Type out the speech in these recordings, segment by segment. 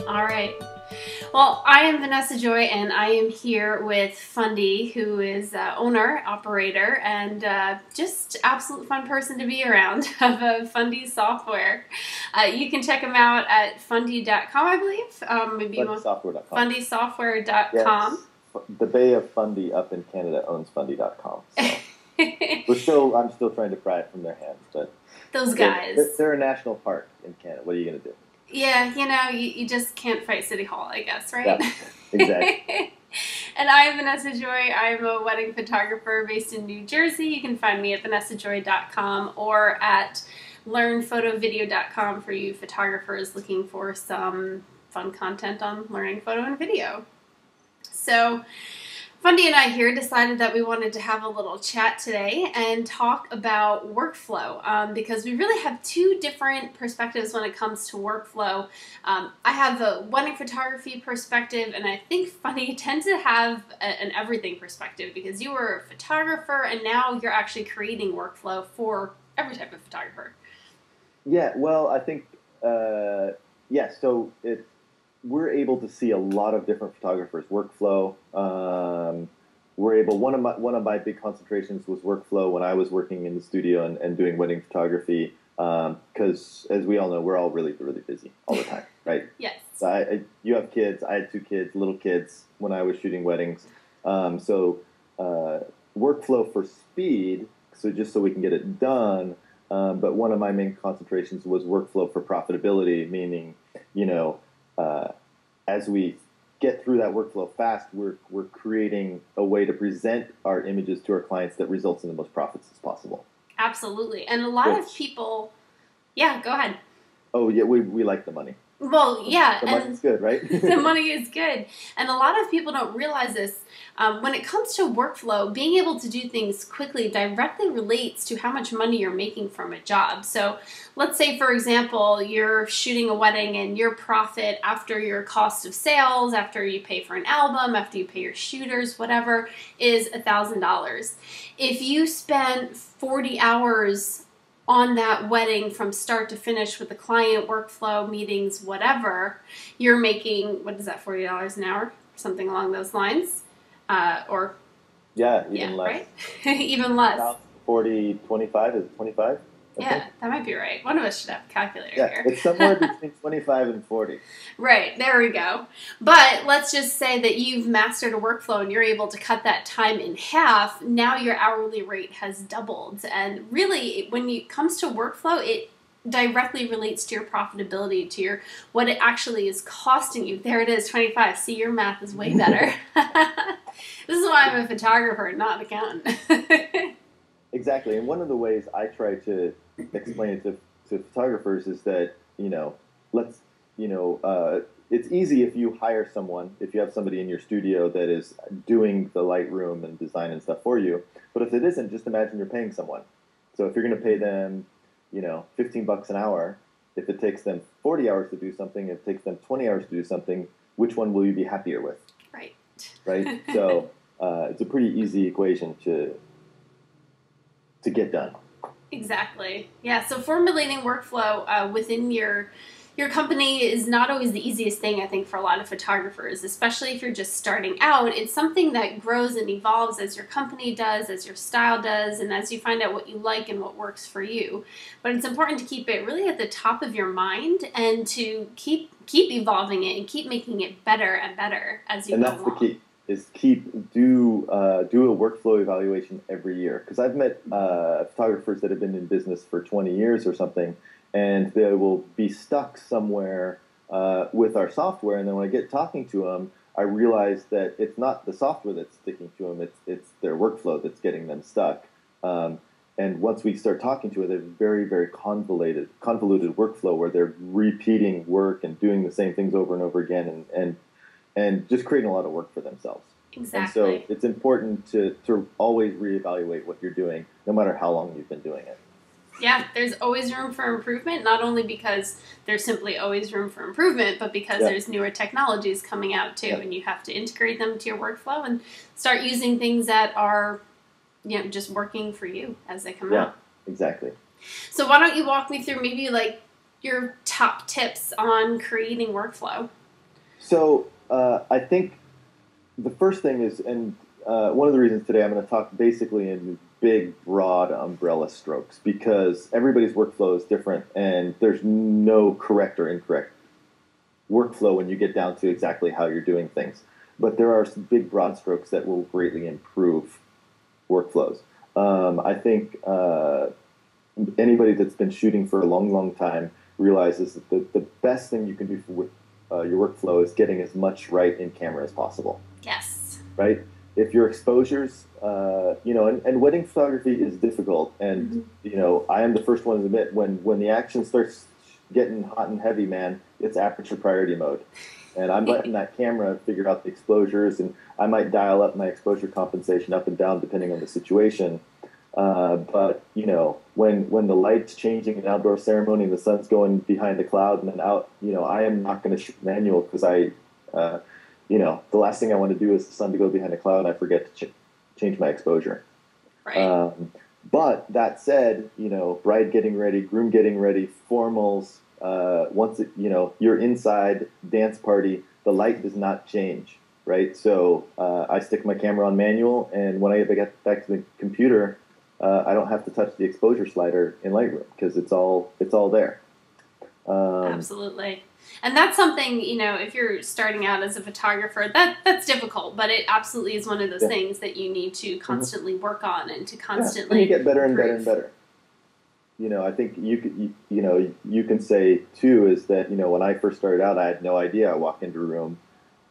All right. Well, I am Vanessa Joy, and I am here with Fundy, who is owner, operator, and just absolute fun person to be around of Fundy software. You can check them out at fundy.com, I believe. Maybe Fundysoftware.com. Fundysoftware.com. Yes. The Bay of Fundy up in Canada owns Fundy.com. So I'm still trying to pry it from their hands, but those guys. They're a national park in Canada. What are you going to do? Yeah, you know, you just can't fight City Hall, I guess, right? Yeah, exactly. And I'm Vanessa Joy. I'm a wedding photographer based in New Jersey. You can find me at vanessajoy.com or at learnphotovideo.com for you photographers looking for some fun content on learning photo and video. So Fundy and I here decided that we wanted to have a little chat today and talk about workflow because we really have two different perspectives when it comes to workflow. I have a wedding photography perspective, and I think Fundy tends to have an everything perspective because you were a photographer and now you're actually creating workflow for every type of photographer. Yeah, well, I think, so we're able to see a lot of different photographers' workflow. One of my big concentrations was workflow when I was working in the studio and doing wedding photography. Because as we all know, we're all really, really busy all the time, right? Yes. So you have kids. I had 2 kids, little kids, when I was shooting weddings. So workflow for speed, so just so we can get it done. But one of my main concentrations was workflow for profitability, meaning, as we get through that workflow fast, we're creating a way to present our images to our clients that results in the most profits as possible. Absolutely. And a lot of people, yeah, go ahead. Oh, yeah, we like the money. Well, yeah. The money's good, right? The money is good. And a lot of people don't realize this. When it comes to workflow, being able to do things quickly directly relates to how much money you're making from a job. So let's say, for example, you're shooting a wedding and your profit after your cost of sales, after you pay for an album, after you pay your shooters, whatever, is $1,000. If you spend 40 hours on that wedding from start to finish with the client, workflow, meetings, whatever, you're making, what is that, $40 an hour? Something along those lines. Even less. Right? Even less. 40, 25, is it 25? Yeah, that might be right. One of us should have a calculator here. It's somewhere between 25 and 40. Right, there we go. But let's just say that you've mastered a workflow and you're able to cut that time in half. Now your hourly rate has doubled. And really, when it comes to workflow, it directly relates to your profitability, to what it actually is costing you. There it is, 25. See, your math is way better. This is why I'm a photographer, not an accountant. Exactly, and one of the ways I try to explain it to photographers is that, it's easy if you hire someone, if you have somebody in your studio that is doing the Lightroom and design and stuff for you. But if it isn't, just imagine you're paying someone. So if you're going to pay them, $15 an hour, if it takes them 40 hours to do something, if it takes them 20 hours to do something, which one will you be happier with? Right. Right? So it's a pretty easy equation to get done. Exactly. Yeah. So formulating workflow within your company is not always the easiest thing, I think, for a lot of photographers, especially if you're just starting out. It's something that grows and evolves as your company does, as your style does, and as you find out what you like and what works for you. But it's important to keep it really at the top of your mind and to keep evolving it and keep making it better and better as you go along. And that's the key. Is do a workflow evaluation every year. Because I've met photographers that have been in business for 20 years or something, and they will be stuck somewhere with our software. And then when I get talking to them, I realize that it's not the software that's sticking to them, it's their workflow that's getting them stuck. And once we start talking to it, there's very, very convoluted workflow where they're repeating work and doing the same things over and over again and just creating a lot of work for themselves. Exactly. And so it's important to always reevaluate what you're doing, no matter how long you've been doing it. Yeah, there's always room for improvement, not only because there's simply always room for improvement, but because there's newer technologies coming out too, and you have to integrate them to your workflow and start using things that are, just working for you as they come out. Yeah, exactly. So why don't you walk me through maybe like your top tips on creating workflow? So I think the first thing is, and one of the reasons today I'm going to talk basically in big, broad umbrella strokes because everybody's workflow is different and there's no correct or incorrect workflow when you get down to exactly how you're doing things. But there are some big, broad strokes that will greatly improve workflows. I think anybody that's been shooting for a long, long time realizes that the best thing you can do for your workflow is getting as much right in camera as possible. Yes. Right? If your exposures, and wedding photography is difficult, and I am the first one to admit when the action starts getting hot and heavy, man, it's aperture priority mode, and I'm letting that camera figure out the exposures, and I might dial up my exposure compensation up and down depending on the situation. But when the light's changing in an outdoor ceremony and the sun's going behind the cloud and then out, I am not going to shoot manual because the last thing I want to do is the sun to go behind a cloud and I forget to change my exposure. Right. But that said, bride getting ready, groom getting ready, formals, once you're inside, dance party, the light does not change, right? So I stick my camera on manual, and when I get back to the computer, I don't have to touch the exposure slider in Lightroom because it's all there. Absolutely. And that's something, if you're starting out as a photographer, that's difficult, but it absolutely is one of those things that you need to constantly work on and to constantly and you get better and improve. better and better. I think you can say too is that, when I first started out, I had no idea. I walk into a room,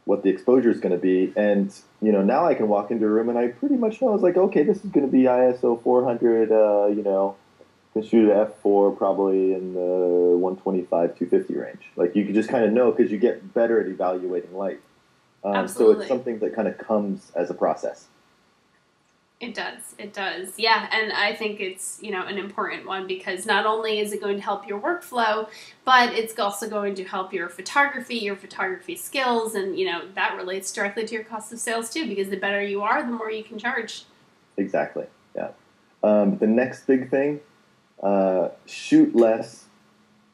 what the exposure is going to be. And, now I can walk into a room and I pretty much know. I was like, okay, this is going to be ISO 400, can shoot at f4 probably in the 125, 250 range. Like you can just kind of know because you get better at evaluating light. So it's something that kind of comes as a process. It does. It does. Yeah. And I think it's, an important one because not only is it going to help your workflow, but it's also going to help your photography skills. And, that relates directly to your cost of sales too, because the better you are, the more you can charge. Exactly. Yeah. The next big thing, shoot less,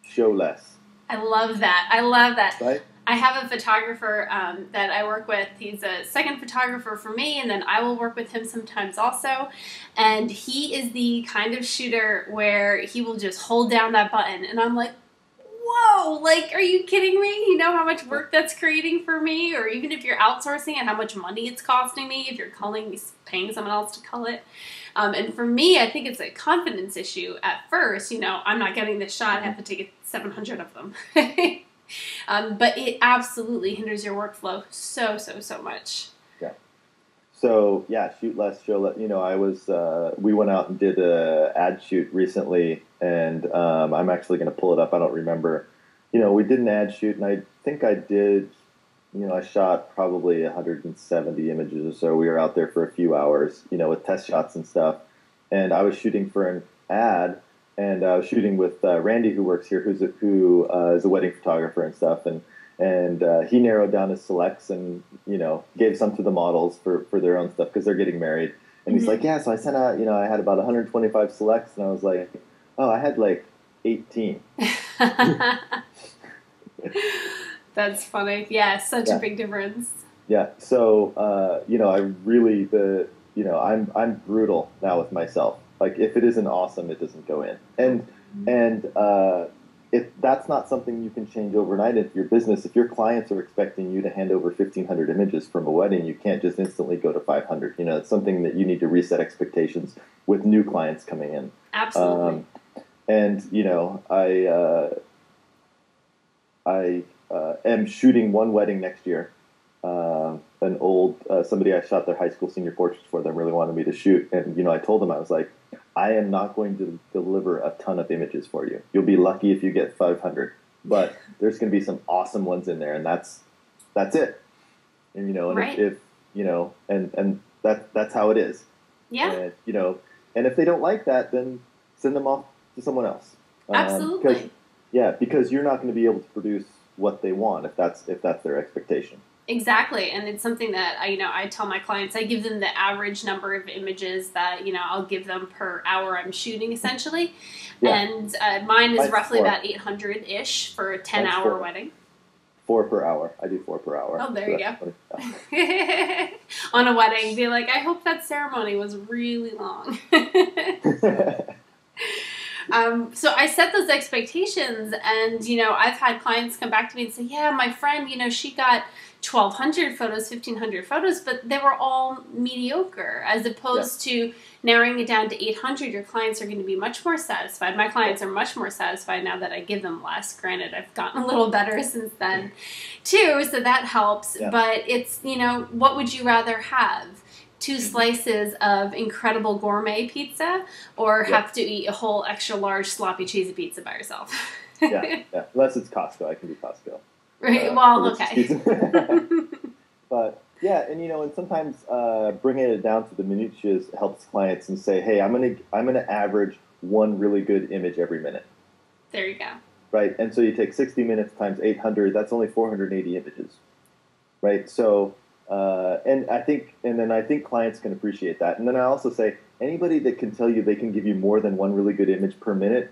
show less. I love that. Right? I have a photographer that I work with. He's a second photographer for me, and then I will work with him sometimes also. And he is the kind of shooter where he will just hold down that button, and I'm like, whoa, like, are you kidding me? You know how much work that's creating for me? Or even if you're outsourcing and how much money it's costing me if you're paying someone else to cull it. And for me, I think it's a confidence issue at first. I'm not getting this shot. I have to take 700 of them. But it absolutely hinders your workflow so much. Yeah. So yeah, shoot less, show less. We went out and did a ad shoot recently, and I'm actually going to pull it up. I don't remember. We did an ad shoot, and I think I did. I shot probably 170 images or so. We were out there for a few hours, with test shots and stuff. And I was shooting for an ad. And I was shooting with Randy, who works here, who is a wedding photographer and stuff, and he narrowed down his selects and gave some to the models for their own stuff because they're getting married. And he's like, yeah, so I sent out, I had about 125 selects, and I was like, oh, I had like 18. That's funny. Yeah, such a big difference. Yeah. So I really I'm brutal now with myself. Like if it isn't awesome, it doesn't go in. And if that's not something you can change overnight in your business, if your clients are expecting you to hand over 1,500 images from a wedding, you can't just instantly go to 500. It's something that you need to reset expectations with new clients coming in. Absolutely. I am shooting one wedding next year. An old somebody I shot their high school senior portraits for them really wanted me to shoot, and I told them, I was like, I am not going to deliver a ton of images for you. You'll be lucky if you get 500, but there's going to be some awesome ones in there, and that's it. And right. if and that's how it is. Yeah. And, and if they don't like that, then send them off to someone else. Absolutely. Because you're not going to be able to produce what they want if that's their expectation. Exactly, and it's something that I tell my clients. I give them the average number of images that I'll give them per hour I'm shooting, essentially. Yeah. And mine is roughly about 800-ish for a 10-hour wedding. 4 per hour. I do 4 per hour. Oh, there so you go. On a wedding, be like, I hope that ceremony was really long. So I set those expectations, and, I've had clients come back to me and say, yeah, my friend, she got 1,200 photos, 1,500 photos, but they were all mediocre, as opposed to narrowing it down to 800. Your clients are going to be much more satisfied. My clients are much more satisfied now that I give them less. Granted, I've gotten a little better since then too, so that helps. But it's, what would you rather have? 2 slices of incredible gourmet pizza, or have to eat a whole extra large sloppy cheesy pizza by yourself? yeah. Unless it's Costco, I can do Costco. Right. Well, okay. But yeah, and sometimes bringing it down to the minutiae helps clients and say, hey, I'm gonna average 1 really good image every minute. There you go. Right, and so you take 60 minutes times 800. That's only 480 images. Right, so. And I think clients can appreciate that. And then I also say, anybody that can tell you they can give you more than 1 really good image per minute,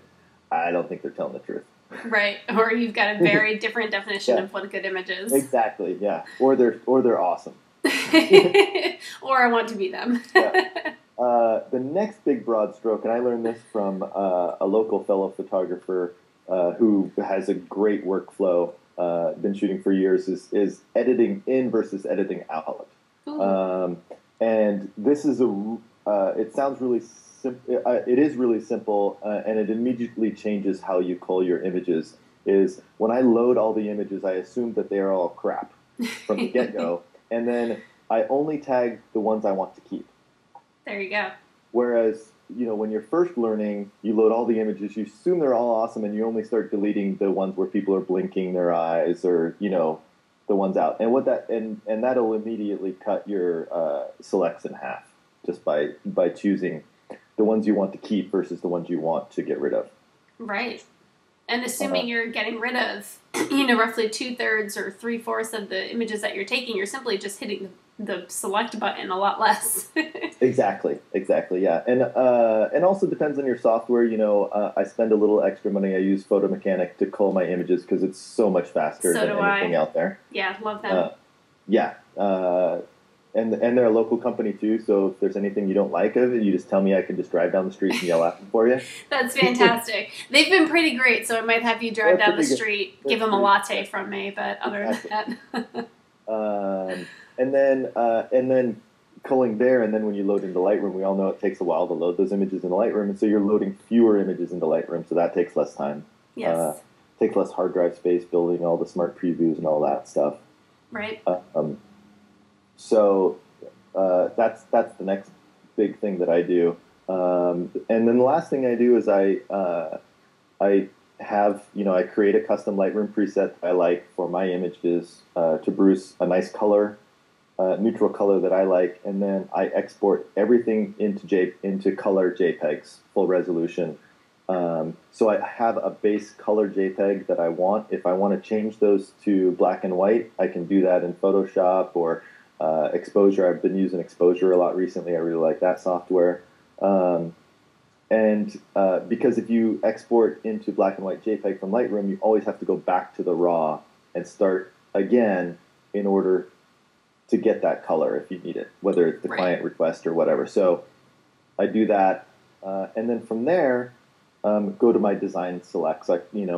I don't think they're telling the truth. Right, or you've got a very different definition of what a good image is. Exactly, yeah. Or they're awesome. Or I want to be them. The next big broad stroke, and I learned this from a local fellow photographer who has a great workflow. Been shooting for years, is editing in versus editing out. And this is it sounds really simple. It is really simple, and it immediately changes how you cull your images. Is when I load all the images, I assume that they are all crap from the get-go, and then I only tag the ones I want to keep. There you go. Whereas, when you're first learning, you load all the images, you assume they're all awesome, and you only start deleting the ones where people are blinking their eyes or, the ones out. And and that'll immediately cut your selects in half just by choosing the ones you want to keep versus the ones you want to get rid of. Right. And assuming you're getting rid of, roughly 2/3 or 3/4 of the images that you're taking, you're simply just hitting the select button a lot less. Exactly, yeah. And also depends on your software. I spend a little extra money. I use Photo Mechanic to cull my images because it's so much faster than anything out there. Yeah, love them. And they're a local company too, so if there's anything you don't like of it, you just tell me. I can just drive down the street and yell at them for you. That's fantastic. They've been pretty great, so I might have you drive down the street, give them a latte from me, but other than that. And then culling there, and then when you load into Lightroom, we all know it takes a while to load those images into Lightroom, and so you're loading fewer images into Lightroom, so that takes less time. Yes. Takes less hard drive space, building all the smart previews and all that stuff. Right. So that's the next big thing that I do. And then the last thing I do is I have, I create a custom Lightroom preset that I like for my images to produce a nice color, neutral color that I like, and then I export everything into color JPEGs, full resolution. So I have a base color JPEG that I want. If I want to change those to black and white, I can do that in Photoshop or Exposure. I've been using Exposure a lot recently. I really like that software. Because if you export into black and white JPEG from Lightroom, you always have to go back to the RAW and start again in order to get that color if you need it, whether it's the client request or whatever. So I do that, and then from there, go to my design selects. Like these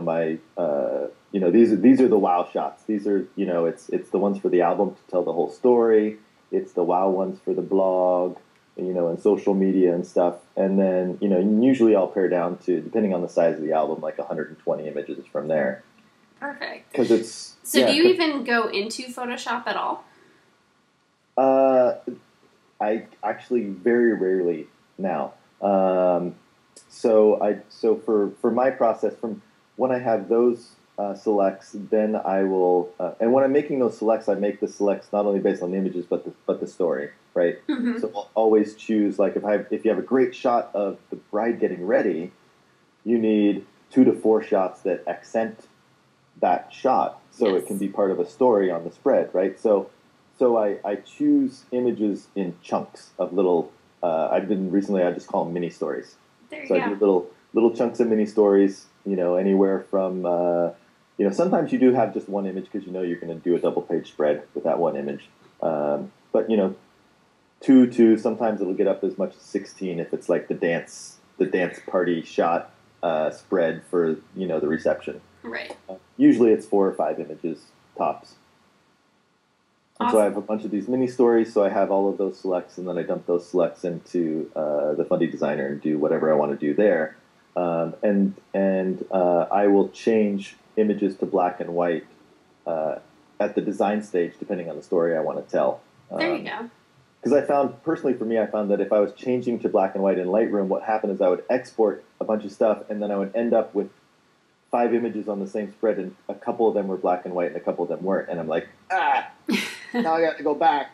are the wow shots. These are it's the ones for the album to tell the whole story. It's the wow ones for the blog, and social media and stuff. And then usually I'll pare down to, depending on the size of the album, like 120 images from there. Perfect. Because it's so. Do you even go into Photoshop at all? I actually very rarely now. So for my process, from when I have those selects, then I will, and when I'm making those selects, I make the selects not only based on the images but the story, right? Mm-hmm. So I'll always choose, like if you have a great shot of the bride getting ready, you need 2 to 4 shots that accent that shot, so it can be part of a story on the spread, right? So I choose images in chunks of little. I just call them mini stories. There you go. I do little chunks of mini stories. Anywhere from sometimes you do have just one image because you're going to do a double page spread with that one image. But two, sometimes it'll get up as much as 16 if it's like the dance party shot spread for the reception. Right. Usually it's 4 or 5 images tops. And Awesome. so I have a bunch of these mini stories, so I have all of those selects, and then I dump those selects into the Fundy Designer and do whatever I want to do there. I will change images to black and white at the design stage, depending on the story I want to tell. There you go. Because personally for me, I found that if I was changing to black and white in Lightroom, what happened is I would export a bunch of stuff, and then I would end up with 5 images on the same spread, and a couple of them were black and white, and a couple of them weren't. And I'm like, now I got to go back.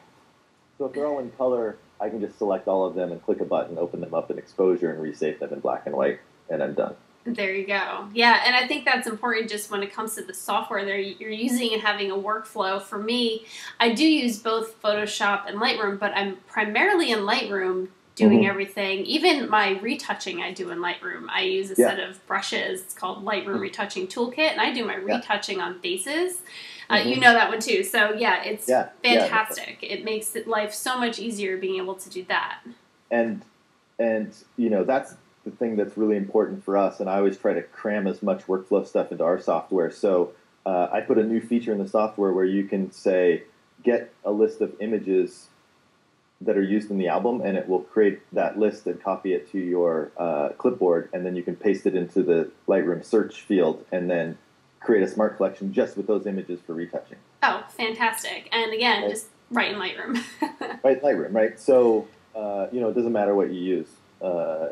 So if they're all in color, I can just select all of them and click a button, open them up in exposure, and resave them in black and white, and I'm done. There you go. Yeah, and I think that's important just when it comes to the software that you're using and having a workflow. For me, I do use both Photoshop and Lightroom, but I'm primarily in Lightroom doing everything. Even my retouching I do in Lightroom. I use a set of brushes. It's called Lightroom Retouching Toolkit, and I do my retouching on faces. You know that one too. So yeah, it's fantastic. It makes life so much easier being able to do that. And that's the thing that's really important for us, and I always try to cram as much workflow stuff into our software. So I put a new feature in the software where you can say, get a list of images that are used in the album, and it will create that list and copy it to your clipboard, and then you can paste it into the Lightroom search field, and then create a smart collection just with those images for retouching. Oh, fantastic. And again, just right in Lightroom. Right in Lightroom, right? So, it doesn't matter what you use.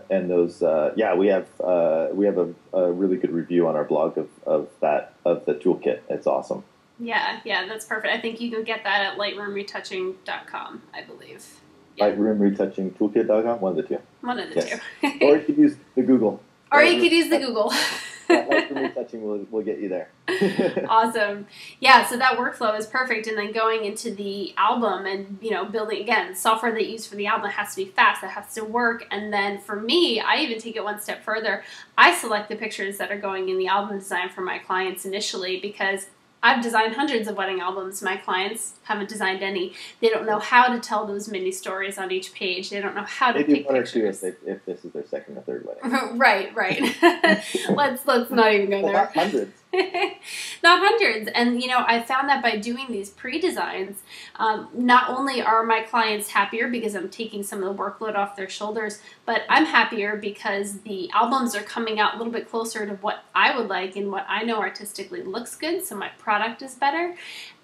And those, we have a really good review on our blog of the toolkit. It's awesome. Yeah, that's perfect. I think you can get that at lightroomretouching.com, I believe. Yeah. Lightroomretouchingtoolkit.com, one of the two. One of the two. Or you could use the Google. Or you could use the Google. Lightroom Retouching will get you there. Awesome. Yeah, so that workflow is perfect. And then going into the album and, building, again, software that you use for the album has to be fast. It has to work. And then for me, I even take it one step further. I select the pictures that are going in the album design for my clients initially because I've designed hundreds of wedding albums. My clients haven't designed any. They don't know how to tell those mini stories on each page. They don't know how to pick pictures. If this is their second or third wedding. Right. Let's not even go there. Not hundreds. Not hundreds. And, I found that by doing these pre-designs, not only are my clients happier because I'm taking some of the workload off their shoulders, but I'm happier because the albums are coming out a little bit closer to what I would like and what I know artistically looks good, so my product is better.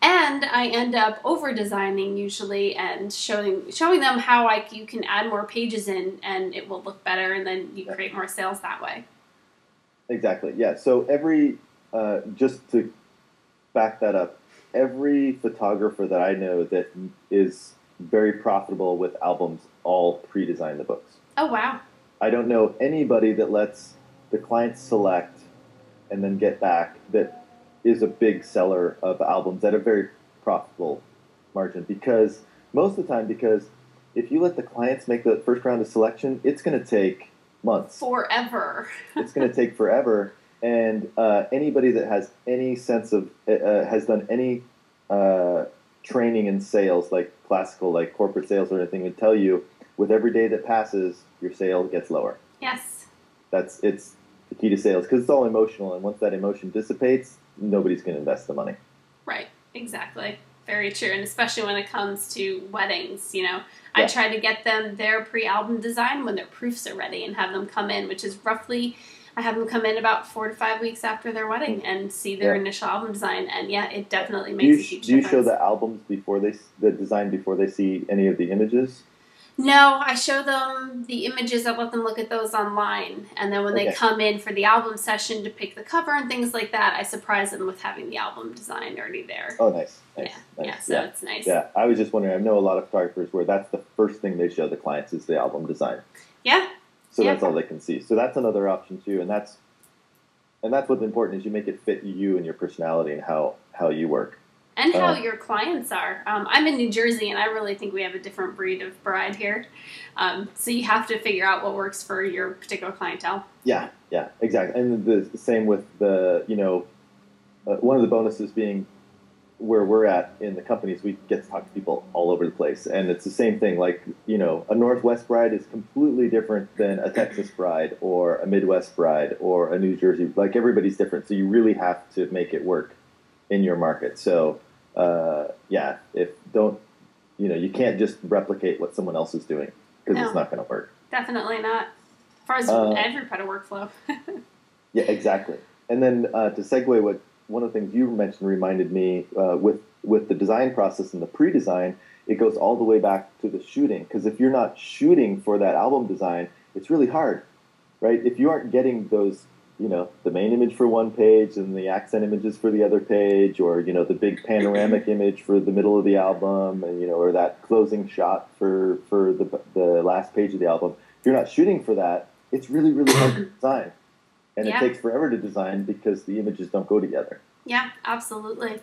And I end up over-designing usually and showing them how you can add more pages in and it will look better, and then you create more sales that way. Exactly, yeah. So just to back that up, every photographer that I know that is very profitable with albums all pre-design the books. Oh, wow. I don't know anybody that lets the client select and then get back that is a big seller of albums at a very profitable margin. Because most of the time, if you let the clients make the first round of selection, it's going to take months. Forever. It's going to take forever. And anybody that has any sense of, has done any training in sales, like classical, like corporate sales or anything, would tell you, with every day that passes, your sale gets lower. Yes. It's the key to sales, because it's all emotional, and once that emotion dissipates, nobody's going to invest the money. Right, exactly. Very true, and especially when it comes to weddings, I try to get them their pre-album design when their proofs are ready and have them come in, which is roughly, I have them come in about 4 to 5 weeks after their wedding and see their initial album design, and it definitely makes a huge difference. Do you show the albums the design before they see any of the images? No, I show them the images. I let them look at those online. And then when they come in for the album session to pick the cover and things like that, I surprise them with having the album design already there. Oh, nice. So it's nice. Yeah, I was just wondering, I know a lot of photographers where that's the first thing they show the clients is the album design. Yeah. So that's all they can see. So that's another option too. And that's what's important, is you make it fit you and your personality and how you work. And how your clients are. I'm in New Jersey, and I really think we have a different breed of bride here. So you have to figure out what works for your particular clientele. Yeah, exactly. And the same with the, one of the bonuses being where we're at in the companies, we get to talk to people all over the place. And it's the same thing. Like, a Northwest bride is completely different than a Texas bride or a Midwest bride or a New Jersey. Like, everybody's different. So you really have to make it work in your market. So, you can't just replicate what someone else is doing because it's not going to work. Definitely not. As far as every part of workflow. Yeah, exactly. And then to segue, one of the things you mentioned reminded me with the design process and the pre-design, it goes all the way back to the shooting. Because if you're not shooting for that album design, it's really hard, right? If you aren't getting those, the main image for one page and the accent images for the other page, or, the big panoramic image for the middle of the album, and, or that closing shot for the last page of the album, if you're not shooting for that, it's really, really hard to design. And it takes forever to design because the images don't go together. Yeah, absolutely.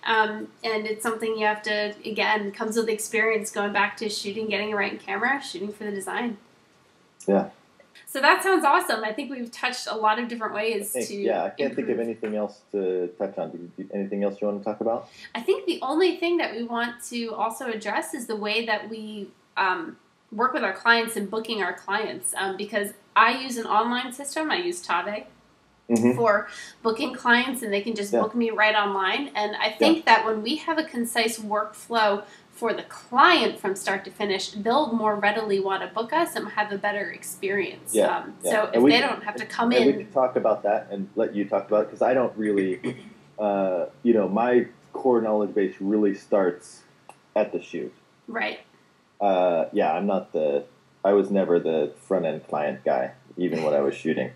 And it's something you have to, again, comes with experience, going back to shooting, getting a right camera, shooting for the design. Yeah. So that sounds awesome. I think we've touched a lot of different ways to I can't think of anything else to touch on. Anything else you want to talk about? I think the only thing that we want to also address is the way that we work with our clients and booking our clients, because I use an online system. I use Tave for booking clients, and they can just book me right online. And I think that when we have a concise workflow for the client from start to finish, they'll more readily want to book us and have a better experience. So if they don't have to come in. We can talk about that and let you talk about it, because I don't really, my core knowledge base really starts at the shoot. Right. I was never the front-end client guy, even when I was shooting.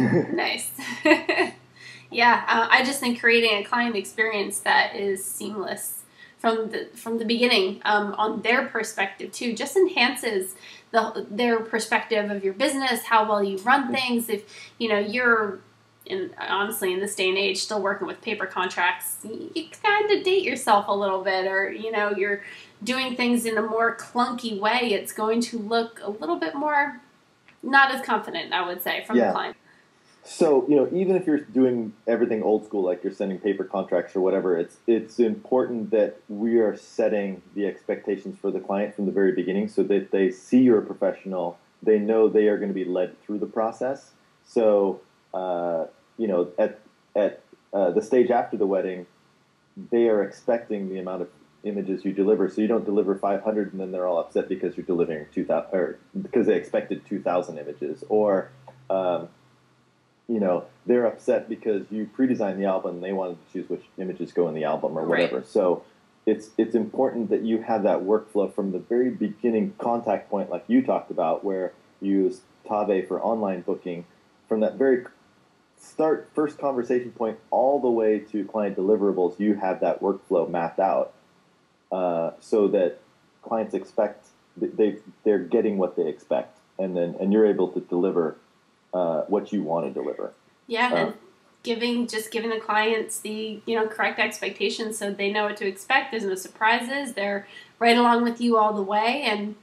Nice. I just think creating a client experience that is seamless from the beginning, on their perspective too, just enhances their perspective of your business, how well you run things. If you're honestly in this day and age still working with paper contracts, you kind of date yourself a little bit, or you're doing things in a more clunky way, it's going to look a little bit more not as confident, I would say, from the client. So, even if you're doing everything old school, like you're sending paper contracts or whatever, it's important that we are setting the expectations for the client from the very beginning, so that they see you're a professional. They know they are going to be led through the process. So, at the stage after the wedding, they are expecting the amount of images you deliver. So you don't deliver 500 and then they're all upset because you're delivering 2,000, or because they expected 2,000 images, or they're upset because you pre-designed the album and they wanted to choose which images go in the album or whatever. Right. So it's important that you have that workflow from the very beginning contact point, like you talked about, where you use Tave for online booking, from that very first conversation point all the way to client deliverables. You have that workflow mapped out, so that clients expect they're getting what they expect, and you're able to deliver what you want to deliver. Yeah, and giving the clients the correct expectations, so they know what to expect. There's no surprises. They're right along with you all the way, and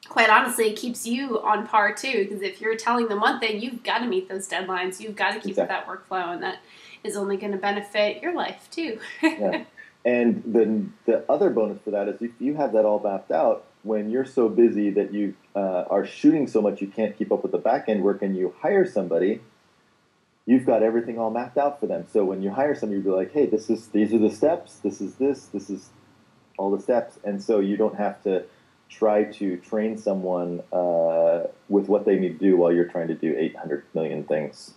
quite honestly, it keeps you on par too. Because if you're telling them one thing, you've got to meet those deadlines. You've got to keep with that workflow, and that is only going to benefit your life too. Yeah. And then the other bonus for that is if you have that all mapped out, when you're so busy that you are shooting so much you can't keep up with the back end work, and you hire somebody, you've got everything all mapped out for them. So when you hire somebody, you'll be like, hey, these are the steps, this is all the steps. And so you don't have to try to train someone with what they need to do while you're trying to do 800 million things,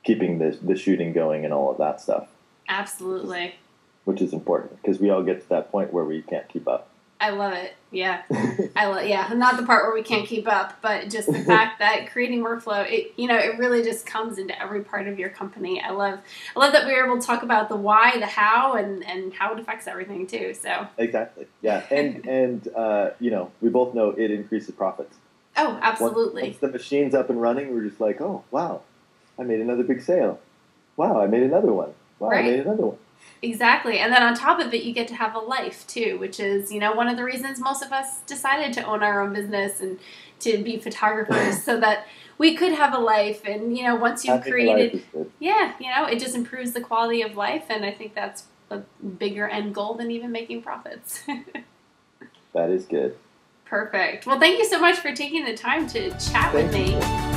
keeping the shooting going and all of that stuff. Absolutely. Which is important, because we all get to that point where we can't keep up. I love it. Yeah. Not the part where we can't keep up, but just the fact that creating workflow, it really just comes into every part of your company. I love that we were able to talk about the why, the how, and how it affects everything too. So exactly. Yeah. And we both know it increases profits. Oh, absolutely. Once the machine's up and running, we're just like, oh, wow, I made another big sale. Wow, I made another one. Wow, right. I made another one. Exactly. And then on top of it, you get to have a life too, which is, you know, one of the reasons most of us decided to own our own business and to be photographers so that we could have a life. And, you know, once you've Having a life created, is good. yeah, you know, it just improves the quality of life. And I think that's a bigger end goal than even making profits. That is good. Perfect. Well, thank you so much for taking the time to chat with Thank me. you.